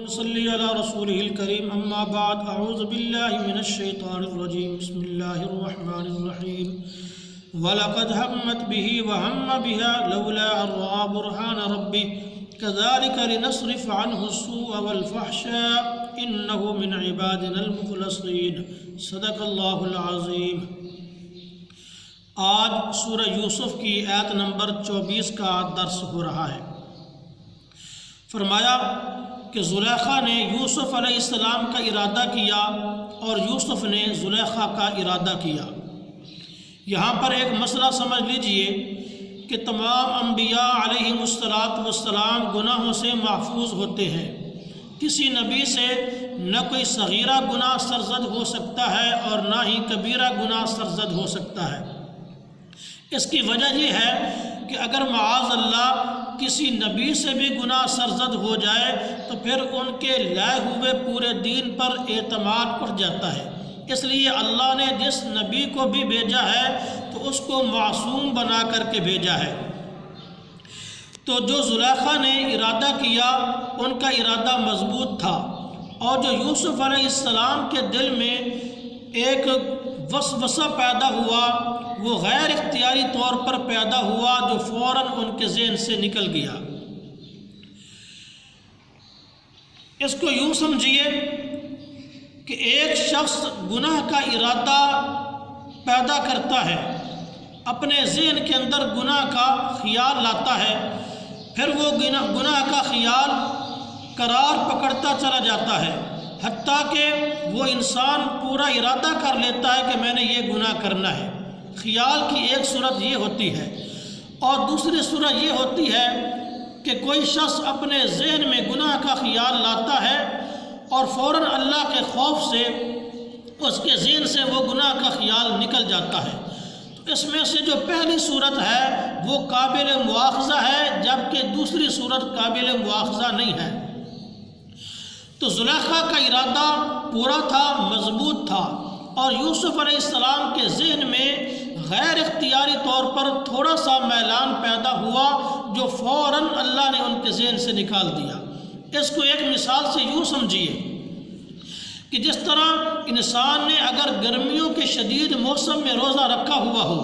صلی علی رسولہ الکریم اما بعد اعوذ باللہ من الشیطان الرجیم بسم اللہ الرحمن الرحیم وَلَقَدْ هَمَّتْ بِهِ وَهَمَّ بِهَا لَوْلَا أَن رَّأَىٰ بُرْهَانَ رَبِّهِ كَذَٰلِكَ لِنَصْرِفَ عَنْهُ السُّوءَ وَالْفَحْشَاءَ إِنَّهُ مِنْ عِبَادِنَا الْمُخْلَصِينَ صدق اللہ العظیم۔ آج سورہ یوسف کی آیت نمبر 24 کا درس ہو رہا ہے۔ فرمایا کہ زلیخا نے یوسف علیہ السلام کا ارادہ کیا اور یوسف نے زلیخا کا ارادہ کیا۔ یہاں پر ایک مسئلہ سمجھ لیجئے کہ تمام انبیاء علیہم السلام گناہوں سے محفوظ ہوتے ہیں۔ کسی نبی سے نہ کوئی صغیرہ گناہ سرزد ہو سکتا ہے اور نہ ہی کبیرہ گناہ سرزد ہو سکتا ہے۔ اس کی وجہ یہ ہے کہ اگر معاذ اللہ کسی نبی سے بھی گناہ سرزد ہو جائے تو پھر ان کے لائے ہوئے پورے دین پر اعتماد اٹھ جاتا ہے۔ اس لیے اللہ نے جس نبی کو بھی بھیجا ہے تو اس کو معصوم بنا کر کے بھیجا ہے۔ تو جو زلیخا نے ارادہ کیا ان کا ارادہ مضبوط تھا، اور جو یوسف علیہ السلام کے دل میں ایک وسوسہ پیدا ہوا وہ غیر اختیاری طور پر پیدا ہوا جو فوراً ان کے ذہن سے نکل گیا۔ اس کو یوں سمجھیے کہ ایک شخص گناہ کا ارادہ پیدا کرتا ہے، اپنے ذہن کے اندر گناہ کا خیال لاتا ہے، پھر وہ گناہ کا خیال قرار پکڑتا چلا جاتا ہے، حتیٰ کہ وہ انسان پورا ارادہ کر لیتا ہے کہ میں نے یہ گناہ کرنا ہے۔ خیال کی ایک صورت یہ ہوتی ہے، اور دوسری صورت یہ ہوتی ہے کہ کوئی شخص اپنے ذہن میں گناہ کا خیال لاتا ہے اور فوراً اللہ کے خوف سے اس کے ذہن سے وہ گناہ کا خیال نکل جاتا ہے۔ تو اس میں سے جو پہلی صورت ہے وہ قابل مواخذہ ہے، جبکہ دوسری صورت قابل مواخذہ نہیں ہے۔ تو زلیخا کا ارادہ پورا تھا، مضبوط تھا، اور یوسف علیہ السلام کے ذہن میں غیر اختیاری طور پر تھوڑا سا میلان پیدا ہوا جو فوراً اللہ نے ان کے ذہن سے نکال دیا۔ اس کو ایک مثال سے یوں سمجھیے کہ جس طرح انسان نے اگر گرمیوں کے شدید موسم میں روزہ رکھا ہوا ہو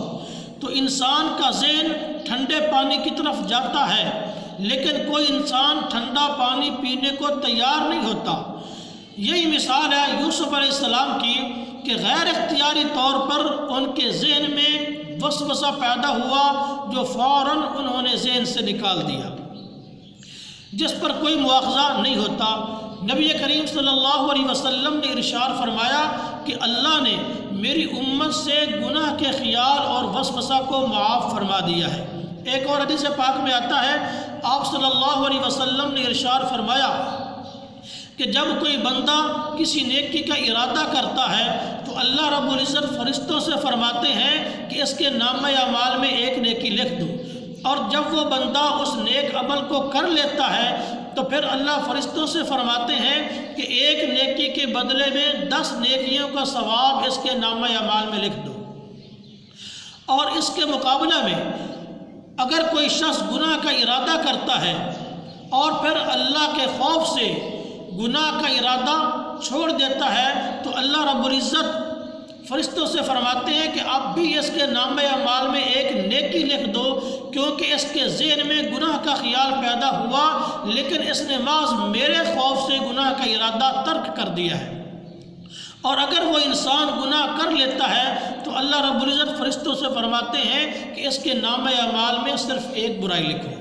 تو انسان کا ذہن ٹھنڈے پانی کی طرف جاتا ہے، لیکن کوئی انسان ٹھنڈا پانی پینے کو تیار نہیں ہوتا۔ یہی مثال ہے یوسف علیہ السلام کی کہ غیر اختیاری طور پر ان کے ذہن میں وسوسہ پیدا ہوا جو فوراً انہوں نے ذہن سے نکال دیا، جس پر کوئی مواخذہ نہیں ہوتا۔ نبی کریم صلی اللہ علیہ وسلم نے ارشاد فرمایا کہ اللہ نے میری امت سے گناہ کے خیال اور وسوسہ کو معاف فرما دیا ہے۔ ایک اور حدیث پاک میں آتا ہے، آپ صلی اللہ علیہ وسلم نے ارشاد فرمایا کہ جب کوئی بندہ کسی نیکی کا ارادہ کرتا ہے تو اللہ رب العزت فرشتوں سے فرماتے ہیں کہ اس کے نامہ اعمال میں ایک نیکی لکھ دو، اور جب وہ بندہ اس نیک عمل کو کر لیتا ہے تو پھر اللہ فرشتوں سے فرماتے ہیں کہ ایک نیکی کے بدلے میں 10 نیکیوں کا ثواب اس کے نامہ اعمال میں لکھ دو۔ اور اس کے مقابلہ میں اگر کوئی شخص گناہ کا ارادہ کرتا ہے اور پھر اللہ کے خوف سے گناہ کا ارادہ چھوڑ دیتا ہے تو اللہ رب العزت فرشتوں سے فرماتے ہیں کہ اب بھی اس کے نامہ اعمال میں ایک نیکی لکھ دو، کیونکہ اس کے ذہن میں گناہ کا خیال پیدا ہوا لیکن اس نے محض میرے خوف سے گناہ کا ارادہ ترک کر دیا ہے۔ اور اگر وہ انسان گناہ کر لیتا ہے تو اللہ رب العزت فرشتوں سے فرماتے ہیں کہ اس کے نامہ اعمال میں صرف ایک برائی لکھو۔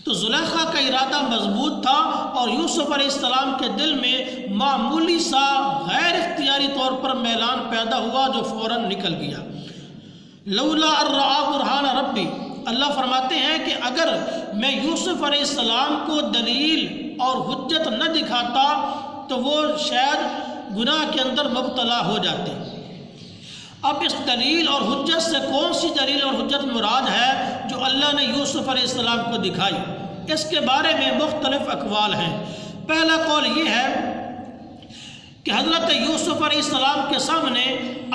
تو زلیخا کا ارادہ مضبوط تھا اور یوسف علیہ السلام کے دل میں معمولی سا غیر اختیاری طور پر میلان پیدا ہوا جو فوراً نکل گیا۔ لولا ان رأى برہان ربی، اللہ فرماتے ہیں کہ اگر میں یوسف علیہ السلام کو دلیل اور حجت نہ دکھاتا تو وہ شاید گناہ کے اندر مبتلا ہو جاتے۔ اب اس دلیل اور حجت سے کون سی دلیل اور حجت مراد ہے جو اللہ نے یوسف علیہ السلام کو دکھائی؟ اس کے بارے میں مختلف اقوال ہیں۔ پہلا قول یہ ہے کہ حضرت یوسف علیہ السلام کے سامنے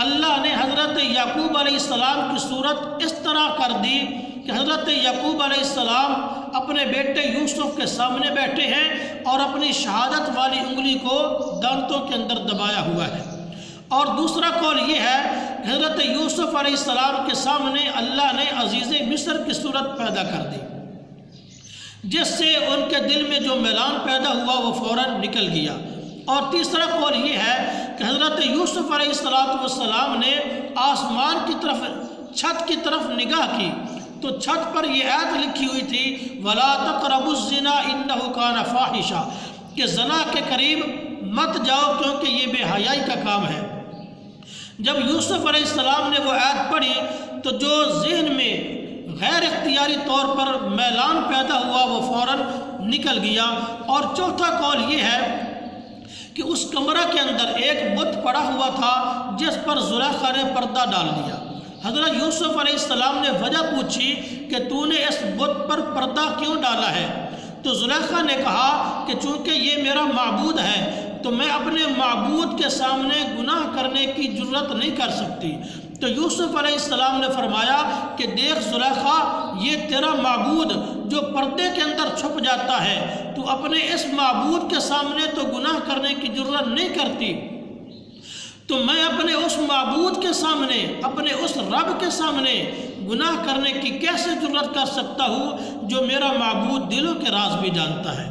اللہ نے حضرت یعقوب علیہ السلام کی صورت اس طرح کر دی کہ کہ حضرت یعقوب علیہ السلام اپنے بیٹے یوسف کے سامنے بیٹھے ہیں اور اپنی شہادت والی انگلی کو دانتوں کے اندر دبایا ہوا ہے۔ اور دوسرا قول یہ ہے کہ حضرت یوسف علیہ السلام کے سامنے اللہ نے عزیز مصر کی صورت پیدا کر دی، جس سے ان کے دل میں جو میلان پیدا ہوا وہ فوراً نکل گیا۔ اور تیسرا قول یہ ہے کہ حضرت یوسف علیہ السلام نے آسمان کی طرف، چھت کی طرف نگاہ کی تو چھت پر یہ آیت لکھی ہوئی تھی وَلَا تَقْرَبُوا الزِّنَا إِنَّهُ كَانَ فَاحِشًا، کہ زنا کے قریب مت جاؤ کیونکہ یہ بے حیائی کا کام ہے۔ جب یوسف علیہ السلام نے وہ آیت پڑھی تو جو ذہن میں غیر اختیاری طور پر میلان پیدا ہوا وہ فوراً نکل گیا۔ اور چوتھا قول یہ ہے کہ اس کمرہ کے اندر ایک بت پڑا ہوا تھا جس پر زلیخا نے پردہ ڈال دیا۔ حضرت یوسف علیہ السلام نے وجہ پوچھی کہ تو نے اس بت پر پردہ کیوں ڈالا ہے؟ تو زلیخا نے کہا کہ چونکہ یہ میرا معبود ہے تو میں اپنے معبود کے سامنے گناہ کرنے کی جرت نہیں کر سکتی۔ تو یوسف علیہ السلام نے فرمایا کہ دیکھ زلیخا، یہ تیرا معبود جو پردے کے اندر چھپ جاتا ہے، تو اپنے اس معبود کے سامنے تو گناہ کرنے کی جرت نہیں کرتی، تو میں اپنے اس معبود کے سامنے، اپنے اس رب کے سامنے گناہ کرنے کی کیسے جرت کر سکتا ہوں جو میرا معبود دلوں کے راز بھی جانتا ہے۔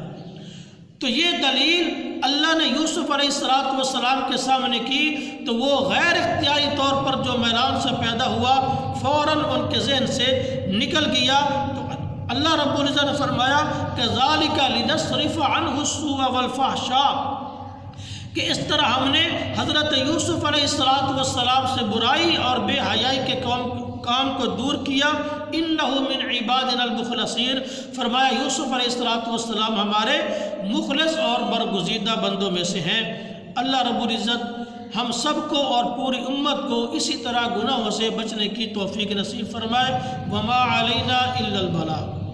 تو یہ دلیل اللہ نے یوسف علیہ السلام کے سامنے کی تو وہ غیر اختیاری طور پر جو میلان سے پیدا ہوا فوراً ان کے ذہن سے نکل گیا۔ تو اللہ رب العزت نے فرمایا کہ ذَلِكَ لِنَصْرِفَ عَنْهُ السُّوءَ وَالْفَحْشَاءَ، کہ اس طرح ہم نے حضرت یوسف علیہ السلام سے برائی اور بے حیائی کے کام کو دور کیا۔ انہو من عبادنا المخلصین، فرمایا یوسف علیہ السلام ہمارے مخلص اور برگزیدہ بندوں میں سے ہیں۔ اللہ رب العزت ہم سب کو اور پوری امت کو اسی طرح گناہوں سے بچنے کی توفیق نصیب فرمائے۔ وما علینا الا البلاغ۔